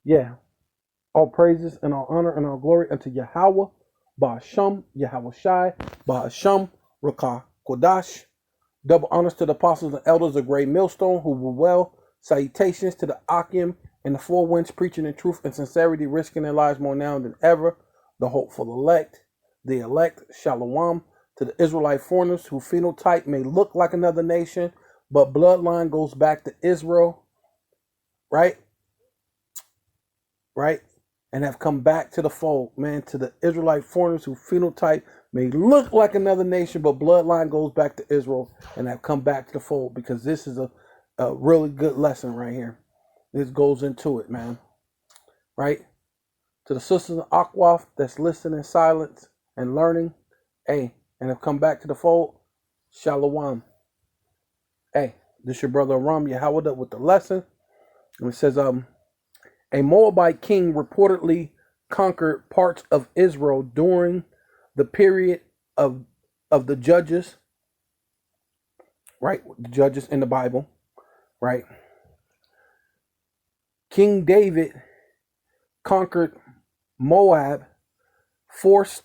Yeah, all praises and all honor and all glory unto Yahweh, Ba'asham, Yahweh Shai, Ba'asham, Rakah Kodash. Double honors to the apostles and elders of Great Millstone who were well. Salutations to the Akim and the four winds preaching in truth and sincerity, risking their lives more now than ever. The hopeful elect, Shalom, to the Israelite foreigners whose phenotype may look like another nation, but bloodline goes back to Israel, right? Right? And have come back to the fold, man, to the Israelite foreigners whose phenotype may look like another nation, but bloodline goes back to Israel and have come back to the fold, because this is a really good lesson right here. This goes into it, man. Right? To the sisters of Akwaf that's listening in silence and learning, hey, and have come back to the fold, Shalom. Hey, this your brother Ram Yahweh with the lesson. And it says, a Moabite king reportedly conquered parts of Israel during the period of the judges, right? The judges in the Bible, right? King David conquered Moab, forced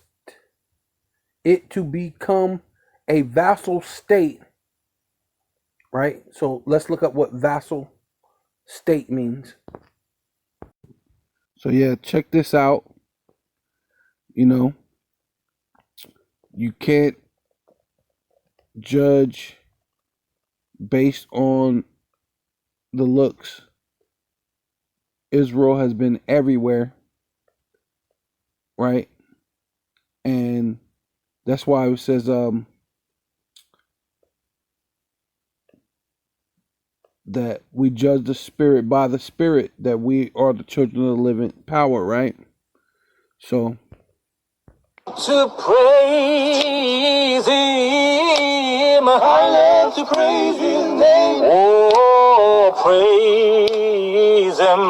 it to become a vassal state, right? So let's look up what vassal state means. So yeah, check this out. You know, you can't judge based on the looks. Israel has been everywhere, right? And that's why it says that we judge the spirit by the spirit, that we are the children of the living power, right? So to praise him, I love to praise his name. Oh, praise him,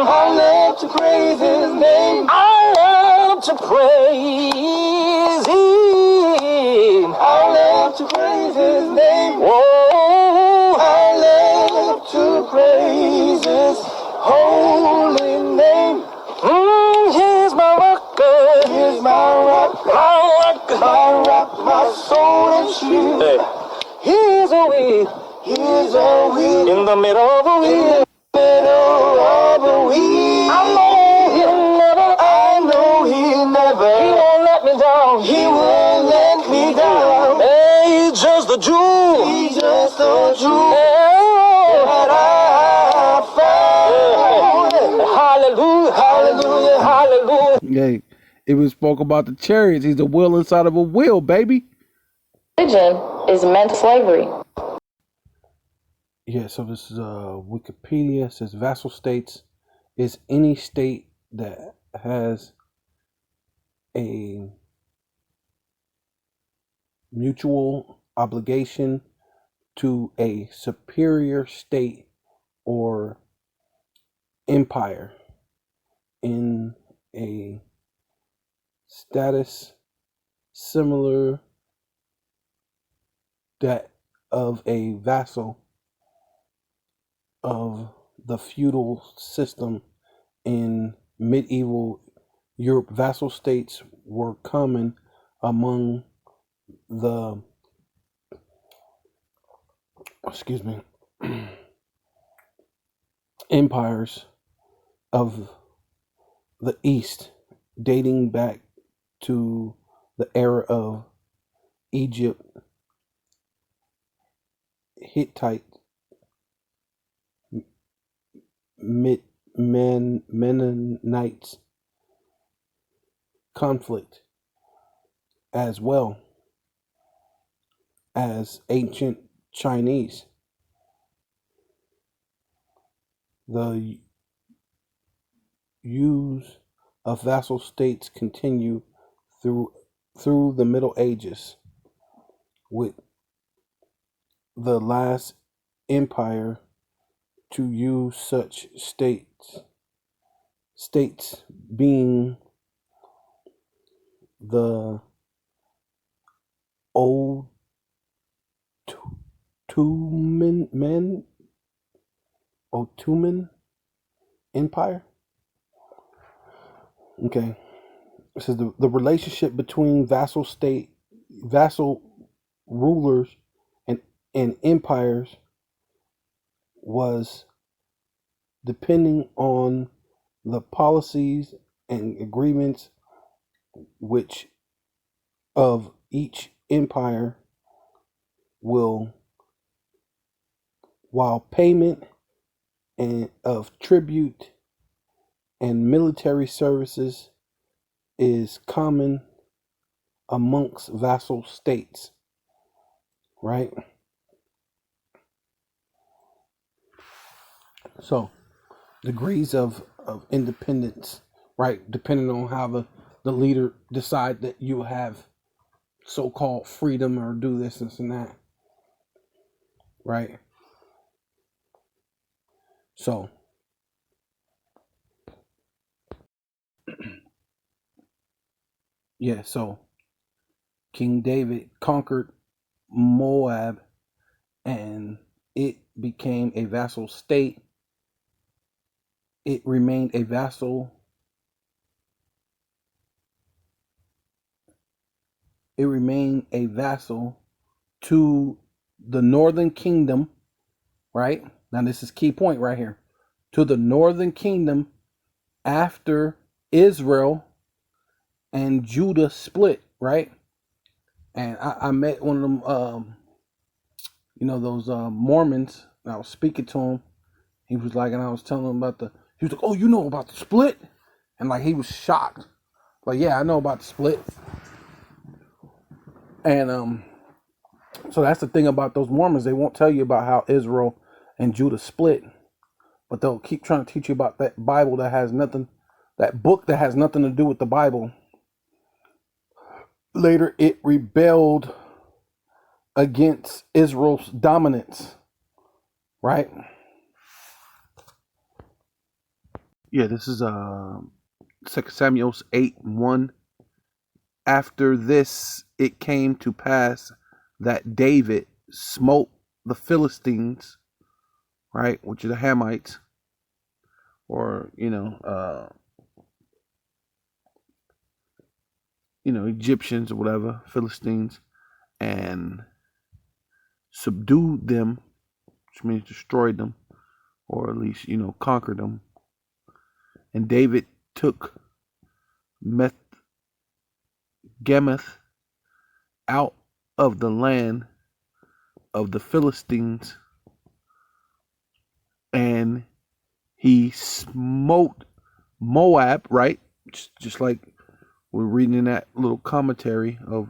I love to praise his name. I love to praise him, I love to praise his name. Oh, I love to praise his holy name. Here's my rock, here's my rock, my soul and shield. Hey. Here's a wheel, in the middle of a wheel, I know he'll never, he won't let me down, he won't let me down. Hey, he's just a jewel, that I found. Hallelujah, hallelujah, hallelujah. yeah, it was spoke about the chariots. He's a wheel inside of a wheel, baby. Religion is meant slavery. Yeah, so this is Wikipedia. It says vassal states is any state that has a mutual obligation to a superior state or empire in a status similar that of a vassal of the feudal system in medieval Europe. Vassal states were common among the empires of the East, dating back to the era of Egypt, Hittite, Mennonites conflict, as well as ancient Chinese. The use of vassal states continue through the Middle Ages, with the last empire to use such states being the Ottoman empire. Okay. It says the relationship between vassal rulers and empires was depending on the policies and agreements which of each empire will, while payment and of tribute and military services is common amongst vassal states, right? So degrees of independence, right, depending on how the leader decide that you have so-called freedom or do this and that, right? So yeah, so King David conquered Moab and it became a vassal state. It remained a vassal. It remained a vassal to the northern kingdom, right? Now this is key point right here. To the northern kingdom after Israel and Judah split, right? And I met one of them, those Mormons. And I was speaking to him. He was like, and I was telling him about he was like, oh, you know about the split? And like, he was shocked. Like, yeah, I know about the split. And so that's the thing about those Mormons. They won't tell you about how Israel and Judah split, but they'll keep trying to teach you about that Bible that has nothing, that book that has nothing to do with the Bible. Later, it rebelled against Israel's dominance, right? Yeah, this is 2 Samuel 8:1. After this, it came to pass that David smote the Philistines, right, which are the Hamites, or Egyptians or whatever, Philistines, and subdued them, which means destroyed them, or at least conquered them. And David took Gemeth out of the land of the Philistines, and he smote Moab, right? Just like we're reading in that little commentary of,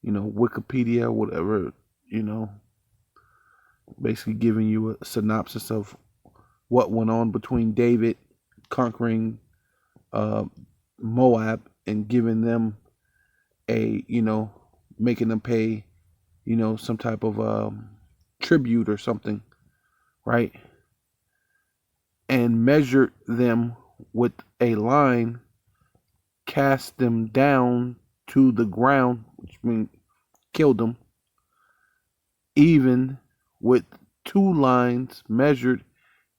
Wikipedia, whatever, basically giving you a synopsis of what went on between David conquering Moab and giving them making them pay, some type of tribute or something, right? And measured them with a line, cast them down to the ground, which means killed them. Even with 2 lines measured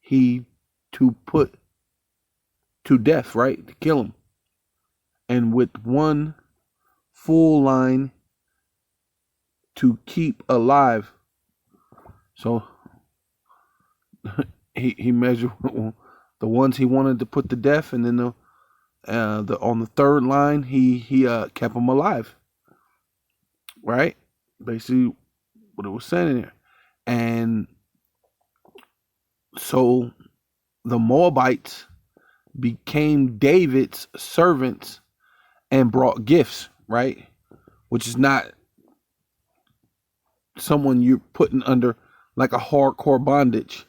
he to put to death, right? To kill him. And with 1 full line to keep alive. So he measured the ones he wanted to put to death, and then on the 3rd line he kept them alive, right? Basically what it was saying there. And so the Moabites became David's servants and brought gifts, right? Which is not someone you're putting under like a hardcore bondage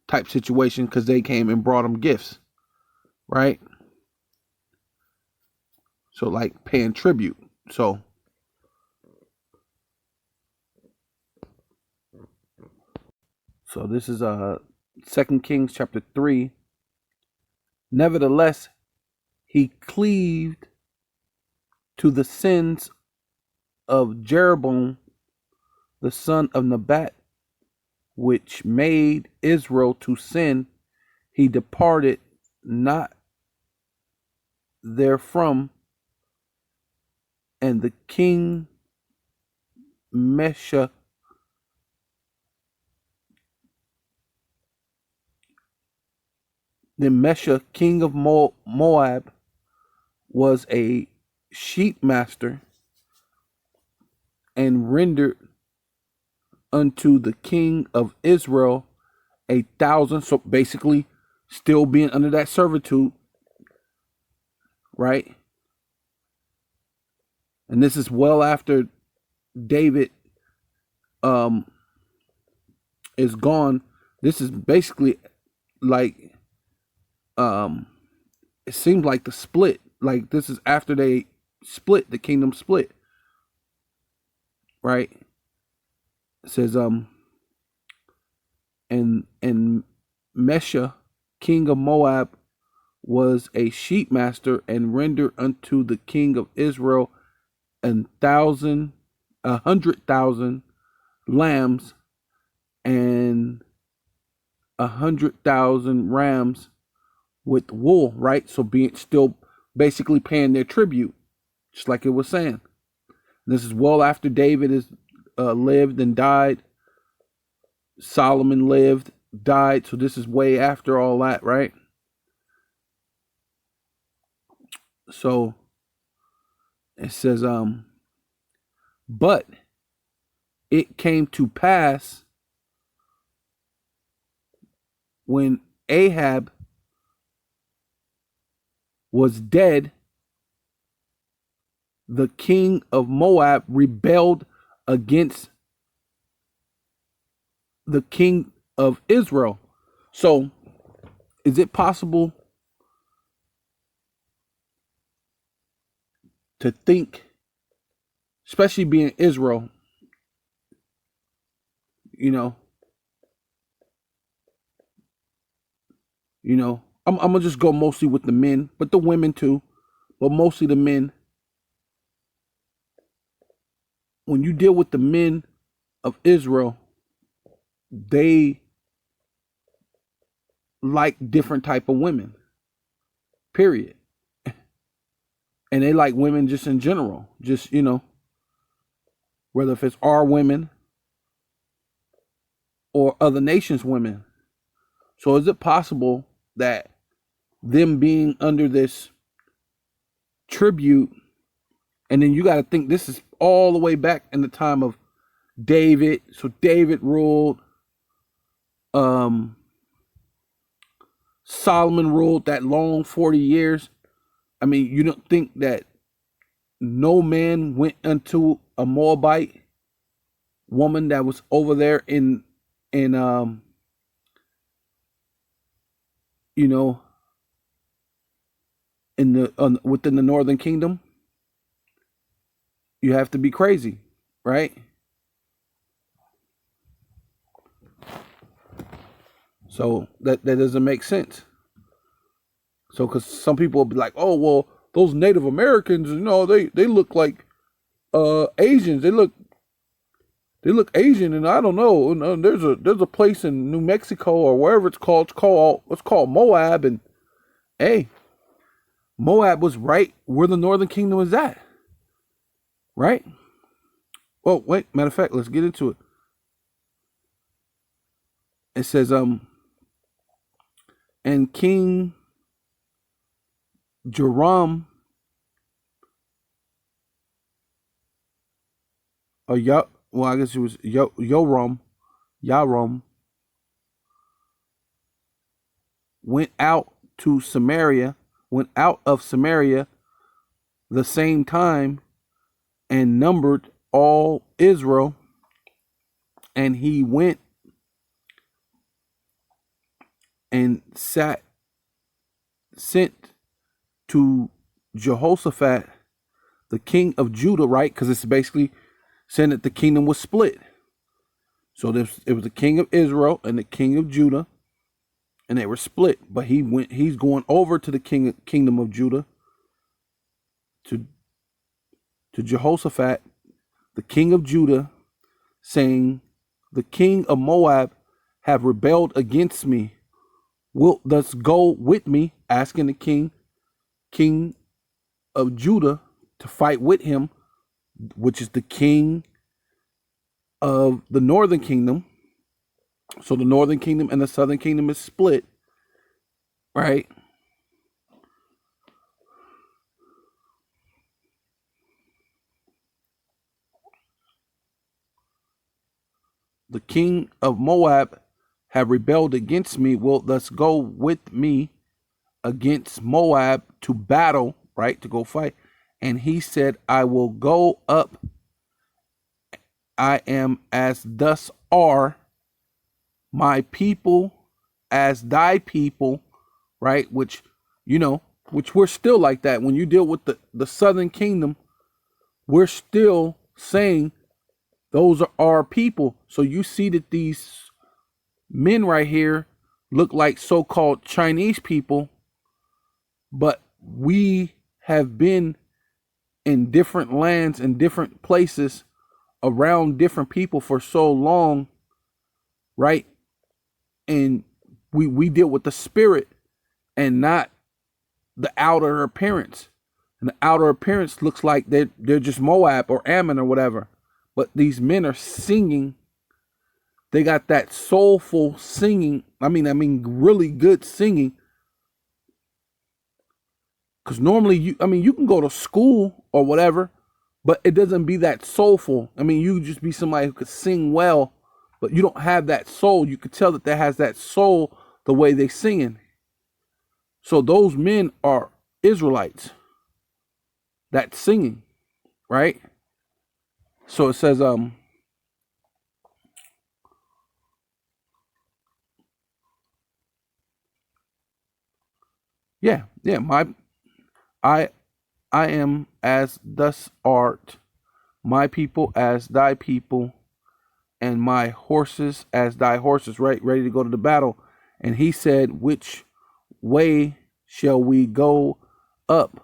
type situation, because they came and brought them gifts, right? So like paying tribute. So this is 2 Kings chapter 3. Nevertheless, he cleaved to the sins of Jeroboam, the son of Nebat, which made Israel to sin. he departed not therefrom, and the king Mesha king of Moab, was a sheep master, and rendered unto the king of Israel 1,000. So basically, still being under that servitude, right? And this is well after David is gone. This is basically like it seems like the split. Like this is after they split, the kingdom split, right? It says and Mesha, king of Moab, was a sheep master, and rendered unto the king of Israel 100,000 lambs and 100,000 rams with wool, right? So being still basically paying their tribute, just like it was saying. This is well after David has lived and died. Solomon lived, died. So this is way after all that, right? So it says, but it came to pass when Ahab was dead, the king of Moab rebelled against the king of Israel. So is it possible to think, especially being Israel, you know, I'm gonna just go mostly with the men, but the women too, but mostly the men. When you deal with the men of Israel, they like different type of women, period. And they like women just in general, just, whether if it's our women or other nations' women. So is it possible that them being under this tribute, and then you got to think this is all the way back in the time of David. So David ruled, Solomon ruled that long 40 years. I mean, you don't think that no man went unto a Moabite woman that was over there in within the northern kingdom? You have to be crazy, right? So that doesn't make sense. So because some people will be like, oh well, those Native Americans, they look like Asians. They look Asian, and I don't know. There's a place in New Mexico or wherever it's called Moab, and hey, Moab was right where the northern kingdom is at, right? Well, wait, matter of fact, let's get into it. It says, and King Joram, I guess it was Yoram, went out of Samaria the same time, and numbered all Israel, and he went and sent to Jehoshaphat, the king of Judah, right? Because it's basically saying that the kingdom was split. So it was the king of Israel and the king of Judah, and they were split. But he's going over to the kingdom of Judah, to Jehoshaphat, the king of Judah, saying, the king of Moab have rebelled against me. wilt thus go with me, asking the king of Judah, to fight with him, which is the king of the northern kingdom. So the northern kingdom and the southern kingdom is split, right? The king of Moab have rebelled against me, wilt thus go with me against Moab to battle, right? To go fight. And he said, I will go up. I am as thus are my people as thy people, right? Which, which we're still like that. When you deal with the southern kingdom, we're still saying those are our people. So you see that these men right here look like so-called Chinese people, but we have been in different lands and different places around different people for so long, right? And we deal with the spirit and not the outer appearance. And the outer appearance looks like they're just Moab or Ammon or whatever. But these men are singing. They got that soulful singing. I mean, really good singing. Because normally you can go to school or whatever, but it doesn't be that soulful. I mean, you just be somebody who could sing well, but you don't have that soul. You could tell that has that soul the way they singing. So those men are Israelites. That's singing, right? So it says, I am as thus art, my people as thy people, and my horses as thy horses, right? Ready to go to the battle. And he said, which way shall we go up?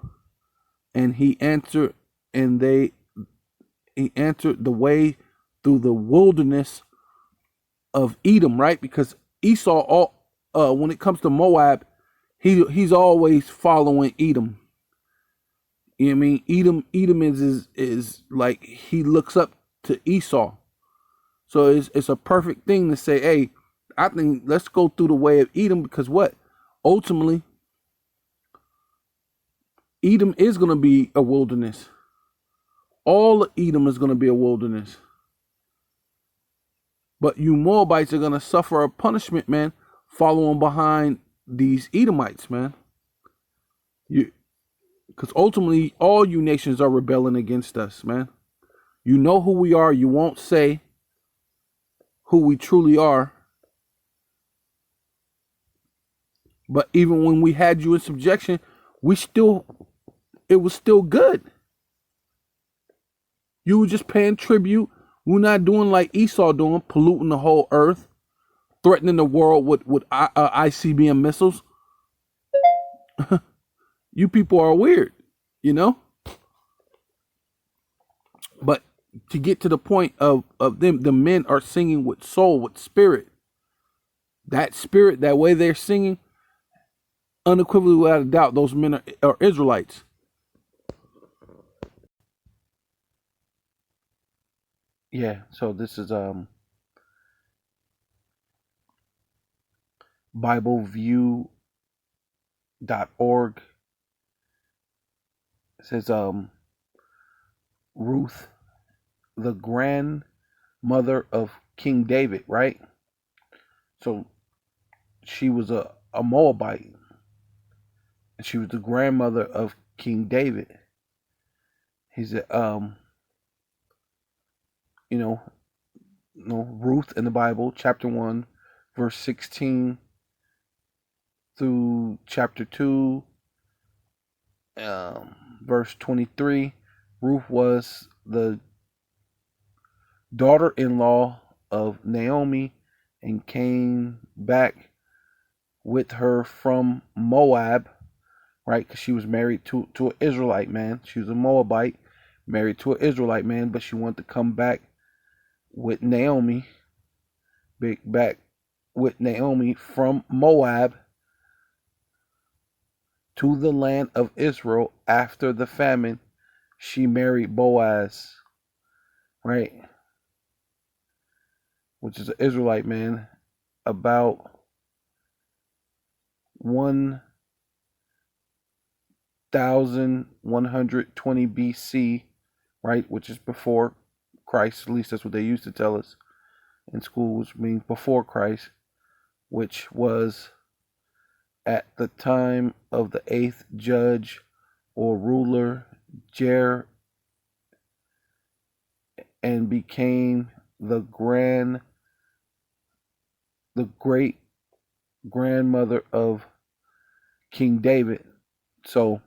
And he answered, he answered the way through the wilderness of Edom, right? Because Esau, when it comes to Moab, he's always following Edom. You know what I mean? Edom is like he looks up to Esau. So it's a perfect thing to say, hey, I think let's go through the way of Edom, because what? Ultimately, Edom is going to be a wilderness. All of Edom is going to be a wilderness. But you Moabites are going to suffer a punishment, man, following behind these Edomites, man. Because ultimately, all you nations are rebelling against us, man. You know who we are. You won't say who we truly are. But even when we had you in subjection, it was still good. You were just paying tribute. We're not doing like Esau doing, polluting the whole earth, threatening the world with ICBM missiles. You people are weird, you know? But to get to the point of them, the men are singing with soul, with spirit. That spirit, that way they're singing, unequivocally, without a doubt, those men are Israelites. Yeah, so this is BibleView.org. It says Ruth, the grandmother of King David, right? So she was a Moabite. And she was the grandmother of King David. He said, Ruth in the Bible, chapter 1, verse 16 through chapter 2, verse 23. Ruth was the daughter-in-law of Naomi and came back with her from Moab, right? Because she was married to an Israelite man. She was a Moabite, married to an Israelite man, but she wanted to come back with Naomi, from Moab, to the land of Israel after the famine, she married Boaz, right? Which is an Israelite man, about 1120 BC, right? Which is before Christ. At least that's what they used to tell us in school, which means before Christ, which was at the time of the eighth judge or ruler, Jer, and became the great grandmother of King David. So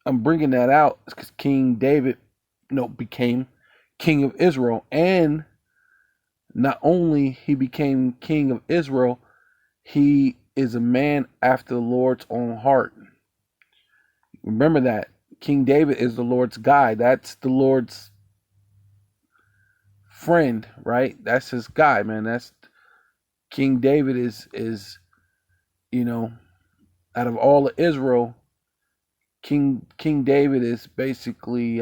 I'm bringing that out because King David, became king of Israel, and not only he became king of Israel, he is a man after the Lord's own heart. Remember that King David is the Lord's guy. That's the Lord's friend, right? That's his guy, man. That's King David is out of all of Israel, King David is basically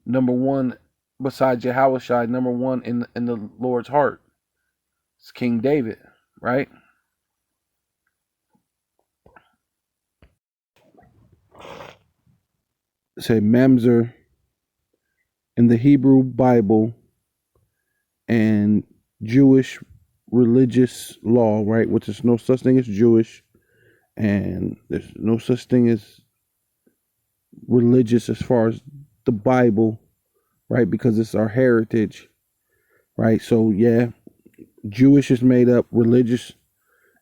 number one besides Yahushua, number one in the Lord's heart. It's King David, right? Say Mamzer in the Hebrew Bible and Jewish religious law, right? Which is no such thing as Jewish, and there's no such thing as religious as far as the Bible, right? Because it's our heritage, right? So yeah, Jewish is made up, religious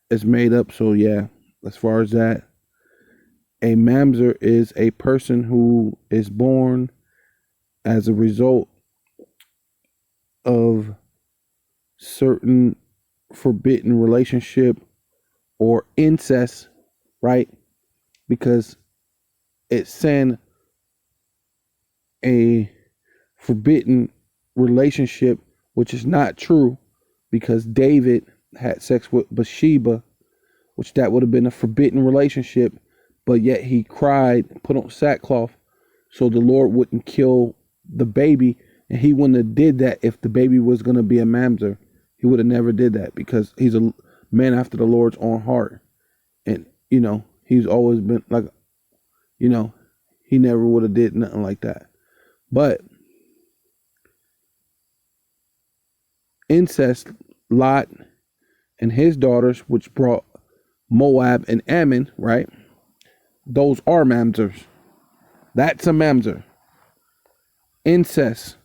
is made up. So yeah, as far as that, a mamzer is a person who is born as a result of certain forbidden relationship or incest, right? Because it's saying a forbidden relationship, which is not true, because David had sex with Bathsheba, which that would have been a forbidden relationship, but yet he cried, put on sackcloth, so the Lord wouldn't kill the baby, and he wouldn't have did that if the baby was going to be a mamzer. He would have never did that because he's a man after the Lord's own heart. And, he's always been like, he never would have did nothing like that. But incest, Lot and his daughters, which brought Moab and Ammon, right? Those are mamzers. That's a mamzer. Incest,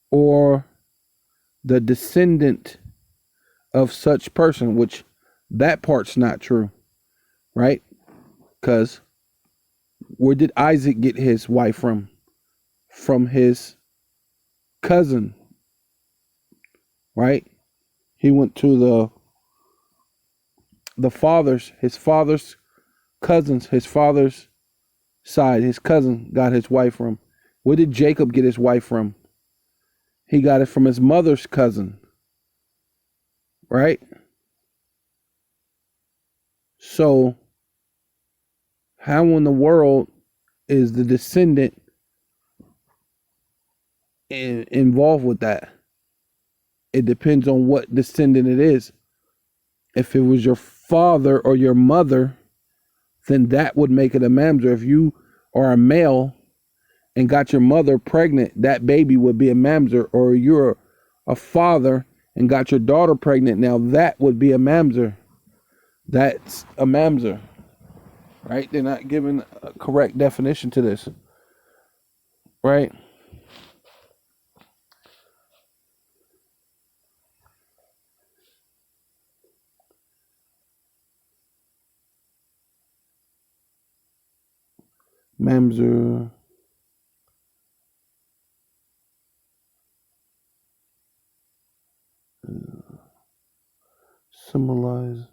or the descendant of such person, which that part's not true, right? Because where did Isaac get his wife from? From his cousin, right? He went to his father's cousins, his father's side, his cousin got his wife from. Where did Jacob get his wife from? He got it from his mother's cousin, right? So how in the world is the descendant involved with that? It depends on what descendant it is. If it was your father or your mother, then that would make it a mamzer. If you are a male and got your mother pregnant, that baby would be a mamzer. Or you're a father and got your daughter pregnant, now that would be a mamzer. That's a mamzer, right? They're not giving a correct definition to this, right? Mamzer symbolize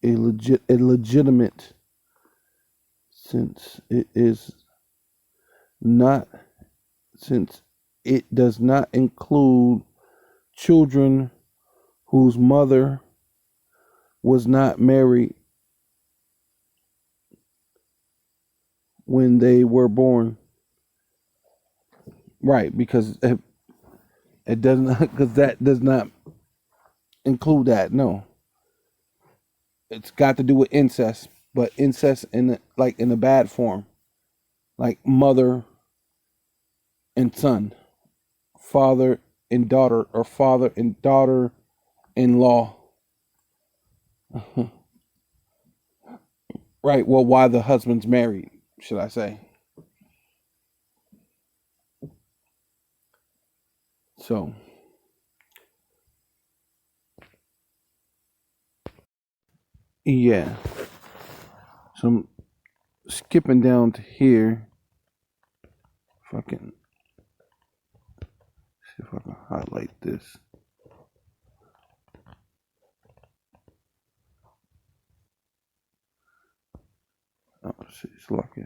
a legitimate, since it does not include children whose mother was not married when they were born. Right, because it doesn't, because that does not include that. No, it's got to do with incest, but incest in a bad form, like mother and son, father and daughter, or father and daughter-in-law. Right. Well, why the husband's married, should I say? So, yeah. So I'm skipping down to here. Fucking see if I can highlight this. Oh shit, it's lucky.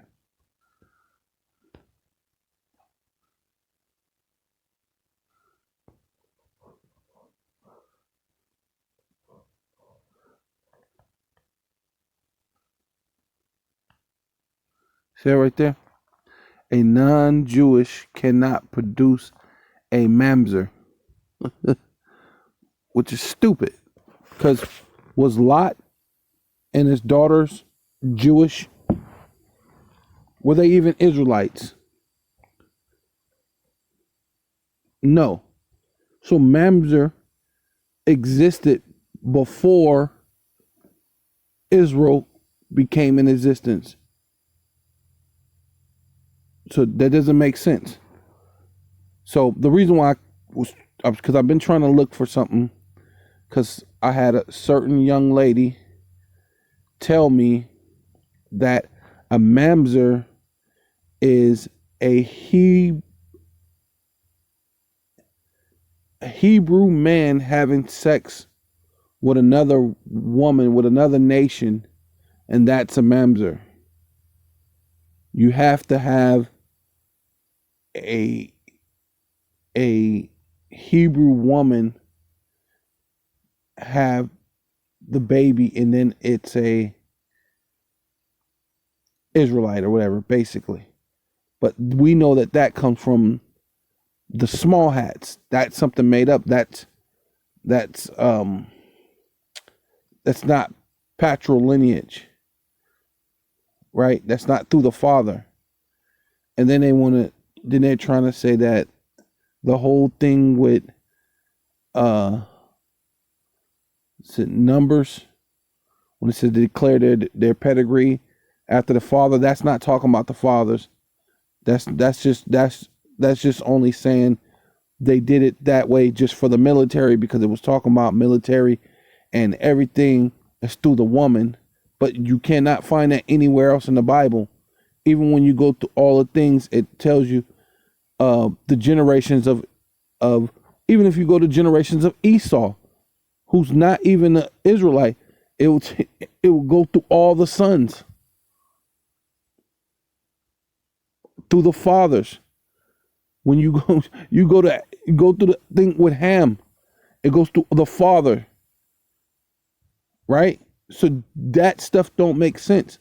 See that right there? A non-Jewish cannot produce a mamzer, which is stupid. Because was Lot and his daughters Jewish? Were they even Israelites? No. So mamzer existed before Israel became in existence. So that doesn't make sense. So the reason why because I've been trying to look for something, because I had a certain young lady tell me that a mamzer is a Hebrew man having sex with another woman, with another nation, and that's a mamzer. You have to have a Hebrew woman have the baby, and then it's a Israelite or whatever, basically. But we know that comes from the small hats. That's something made up. That's not patrilineage, right? That's not through the father. And then they're trying to say that the whole thing with Numbers, when it says they declare their pedigree after the father, that's not talking about the fathers. That's just only saying they did it that way just for the military, because it was talking about military and everything is through the woman. But you cannot find that anywhere else in the Bible. Even when you go through all the things, it tells you the generations of even if you go to generations of Esau, who's not even an Israelite, it will go through all the sons, through the fathers. When you go through the thing with Ham, it goes through the father, right? So that stuff don't make sense.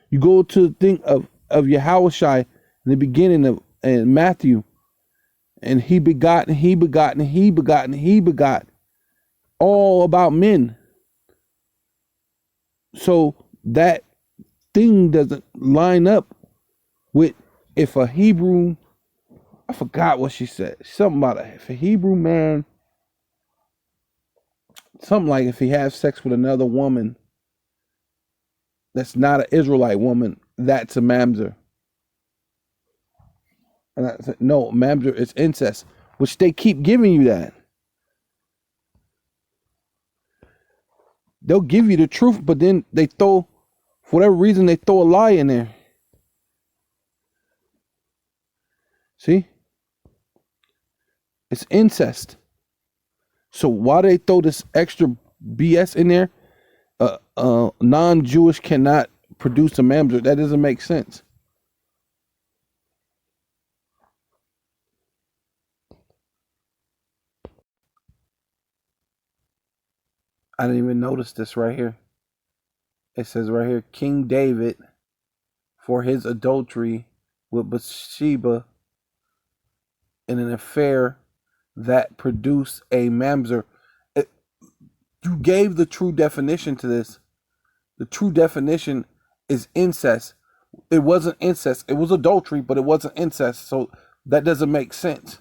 You go to the thing of Yahushai in the beginning of Matthew, and he begot and he begot and he begot and he begot, all about men. So that thing doesn't line up with if a Hebrew, I forgot what she said, something about if a Hebrew man, something like if he has sex with another woman that's not an Israelite woman, that's a mamzer. And I said, no, mamzer is incest, which they keep giving you that. They'll give you the truth, but then they throw, for whatever reason, they throw a lie in there. See? It's incest. So why they throw this extra BS in there? Non-Jewish cannot produce a mamzer. That doesn't make sense. I didn't even notice this right here. It says right here, King David, for his adultery with Bathsheba in an affair that produced a mamzer. You gave the true definition to this. The true definition is incest. It wasn't incest. It was adultery, but it wasn't incest. So that doesn't make sense.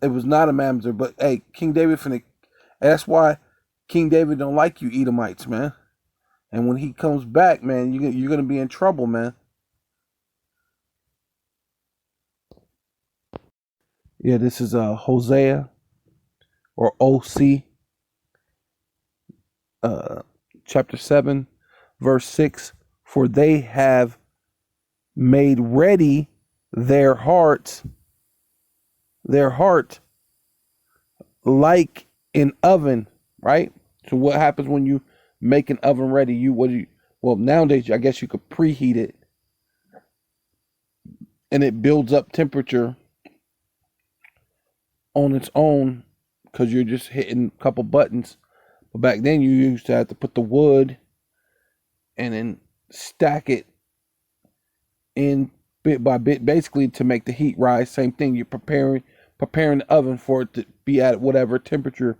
It was not a mamzer. But hey, King David finna. That's why King David don't like you Edomites, man. And when he comes back, man, you're gonna be in trouble, man. Yeah, this is Hosea or OC, chapter 7, verse 6. For they have made ready their heart like an oven, right? So what happens when you make an oven ready? Well, nowadays I guess you could preheat it and it builds up temperature on its own because you're just hitting a couple buttons. But back then you used to have to put the wood and then stack it in bit by bit, basically to make the heat rise. Same thing. You're preparing the oven for it to be at whatever temperature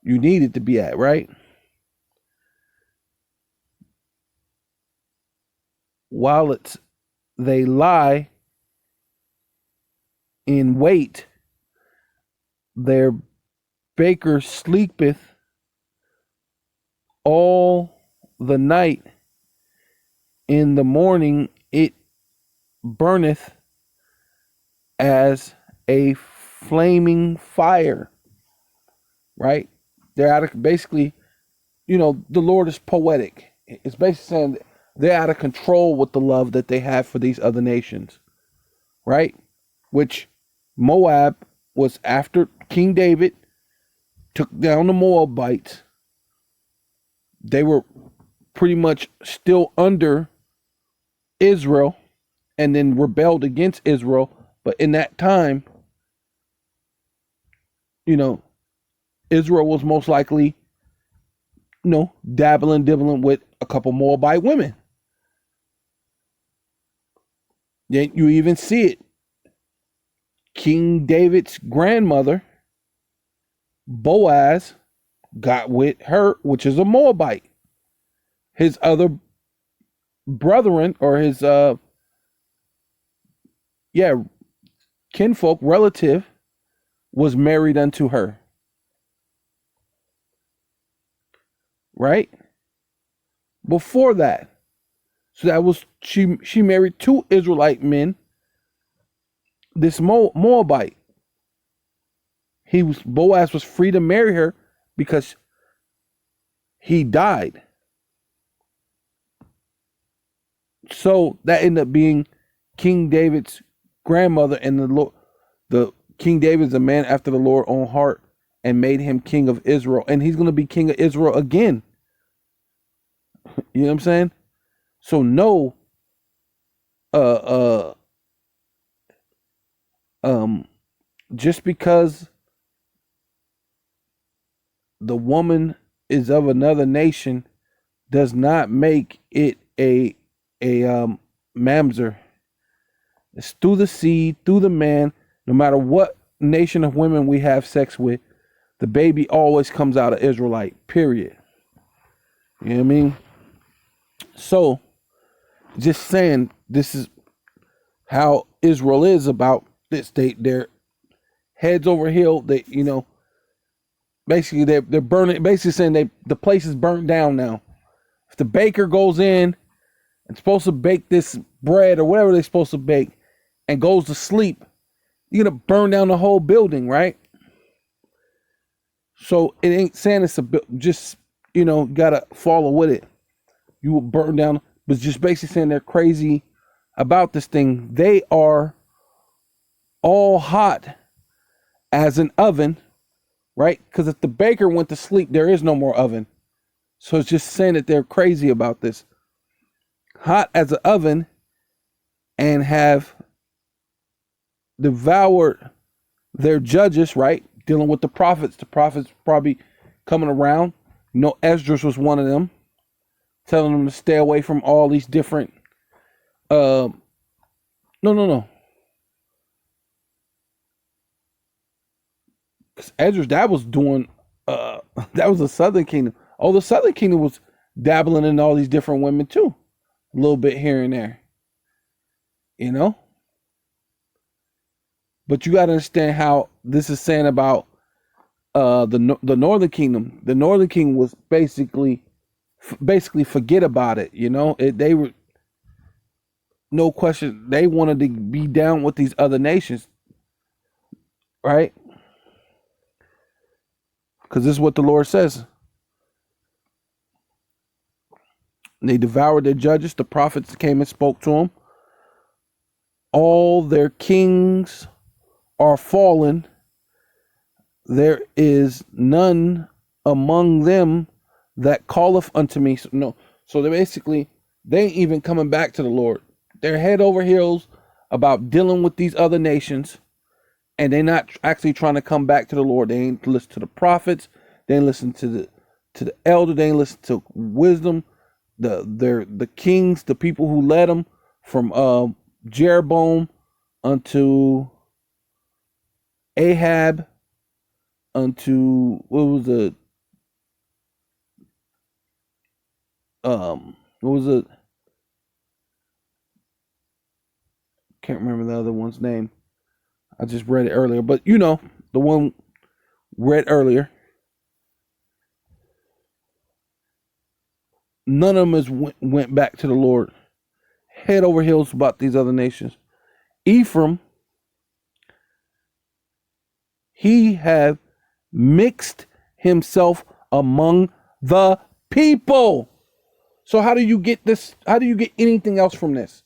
you need it to be at, right? While they lie in wait, their baker sleepeth all the night. In the morning it burneth as a flaming fire, right? They're out of, basically, the Lord is poetic. It's basically saying they're out of control with the love that they have for these other nations, right? Which Moab was after King David took down the Moabites. They were pretty much still under Israel and then rebelled against Israel. But in that time, Israel was most likely, dibbling with a couple Moabite women. Then you even see it. King David's grandmother, Boaz, got with her, which is a Moabite. His other brethren, or his kinfolk, relative, was married unto her. Right? Before that. So that was, she married two Israelite men. This Moabite. Boaz was free to marry her because he died. So that ended up being King David's grandmother, and the King David's a man after the Lord's own heart, and made him king of Israel, and he's going to be king of Israel again. You know what I'm saying? So no, just because the woman is of another nation does not make it a mamzer. It's through the seed, through the man. No matter what nation of women we have sex with, the baby always comes out of Israelite, period. You know what I mean? So, just saying, this is how Israel is about this. They're heads over heel. They, basically they're burning. Basically saying the place is burnt down now. If the baker goes in and supposed to bake this bread or whatever they're supposed to bake, and goes to sleep, you're gonna burn down the whole building, right? So it ain't saying it's just gotta follow with it. You will burn down, but just basically saying they're crazy about this thing. They are all hot as an oven, right? Because if the baker went to sleep, there is no more oven. So it's just saying that they're crazy about this. Hot as an oven, and have devoured their judges, right? Dealing with the prophets. The prophets probably coming around You know, Esdras was one of them, telling them to stay away from all these different. No. Because Esdras, that was doing. That was the Southern Kingdom. Oh, the Southern Kingdom was dabbling in all these different women too, a little bit here and there. You know, but you got to understand how this is saying about the Northern Kingdom. The Northern Kingdom was basically forget about it. You know, they were no question. They wanted to be down with these other nations, right? Because this is what the Lord says. They devoured their judges. The prophets came and spoke to them. All their kings are fallen. There is none among them that calleth unto me. So they ain't even coming back to the Lord. They're head over heels about dealing with these other nations, and they're not actually trying to come back to the Lord. They ain't listen to the prophets. They ain't listen to the elder. They ain't listen to wisdom. The kings, the people who led them from Jeroboam unto Ahab, unto what was it? Can't remember the other one's name. I just read it earlier, but you know, the one read earlier. None of them went back to the Lord. Head over heels about these other nations. Ephraim, he have mixed himself among the people. So how do you get this? How do you get anything else from this?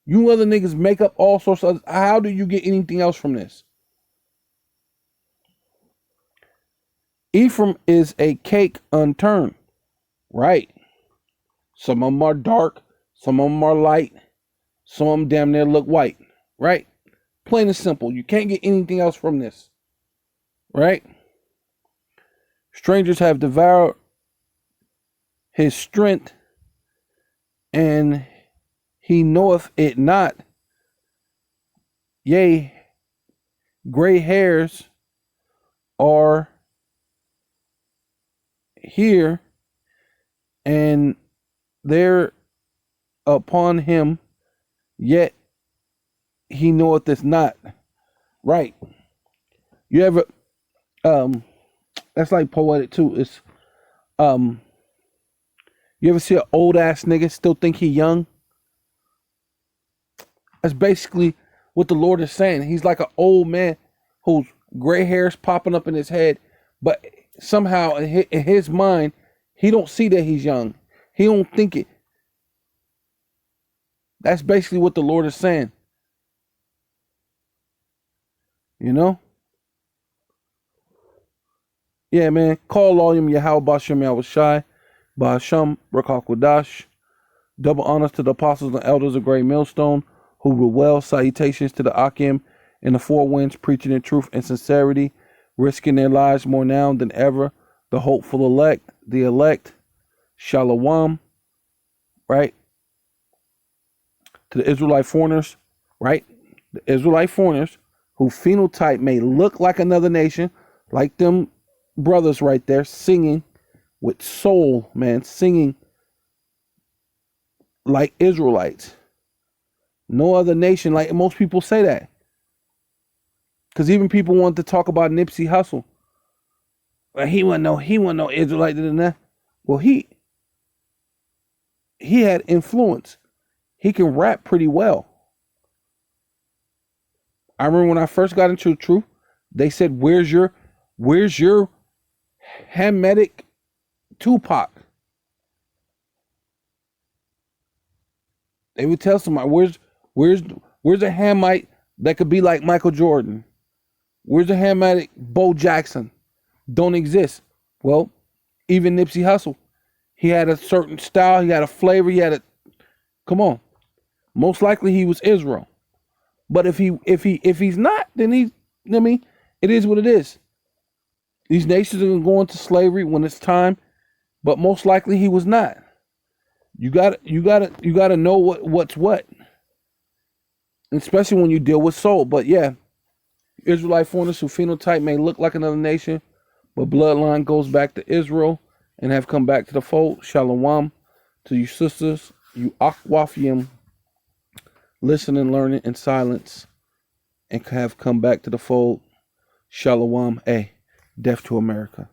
You other niggas make up all sorts of. How do you get anything else from this? Ephraim is a cake unturned, right? Some of them are dark, some of them are light, some of them damn near look white, right? Plain and simple. You can't get anything else from this, right? Strangers have devoured his strength, and he knoweth it not. Yea, gray hairs are here, and they're upon him, yet he knoweth this not. Right. You ever that's like poetic too. It's you ever see an old ass nigga still think he young? That's basically what the Lord is saying. He's like an old man whose gray hairs popping up in his head, but somehow in his mind, he don't see that he's young. He don't think it. That's basically what the Lord is saying. You know? Yeah, man. Call Volume Yahweh Bashem Yahushai, Ba'asham Rakakwadash. Double honors to the apostles and elders of Great Millstone, who rule well. Salutations to the Akim in the four winds, preaching in truth and sincerity, risking their lives more now than ever. The hopeful elect, Shalom, right? To the Israelite foreigners, right? The Israelite foreigners who phenotype may look like another nation, like them brothers right there, singing with soul, man, singing like Israelites. No other nation, like most people say that. Because even people want to talk about Nipsey Hussle. Well, he wasn't no Israelite than that. Well, he had influence. He can rap pretty well. I remember when I first got into the truth, they said, where's your Hamitic Tupac? They would tell somebody, where's a Hamite that could be like Michael Jordan? Where's a Hamitic Bo Jackson? Don't exist. Well, even Nipsey Hussle, he had a certain style, he had a flavor, come on. Most likely he was Israel. But if he's not, then it is what it is. These nations are going to go into slavery when it's time, but most likely he was not. You got to know what's what, especially when you deal with soul. But yeah, Israelite foreigners whose phenotype may look like another nation, but bloodline goes back to Israel and have come back to the fold. Shalom to you sisters, you Akwafim, listening, learning in silence, and have come back to the fold. Shalom, death to America.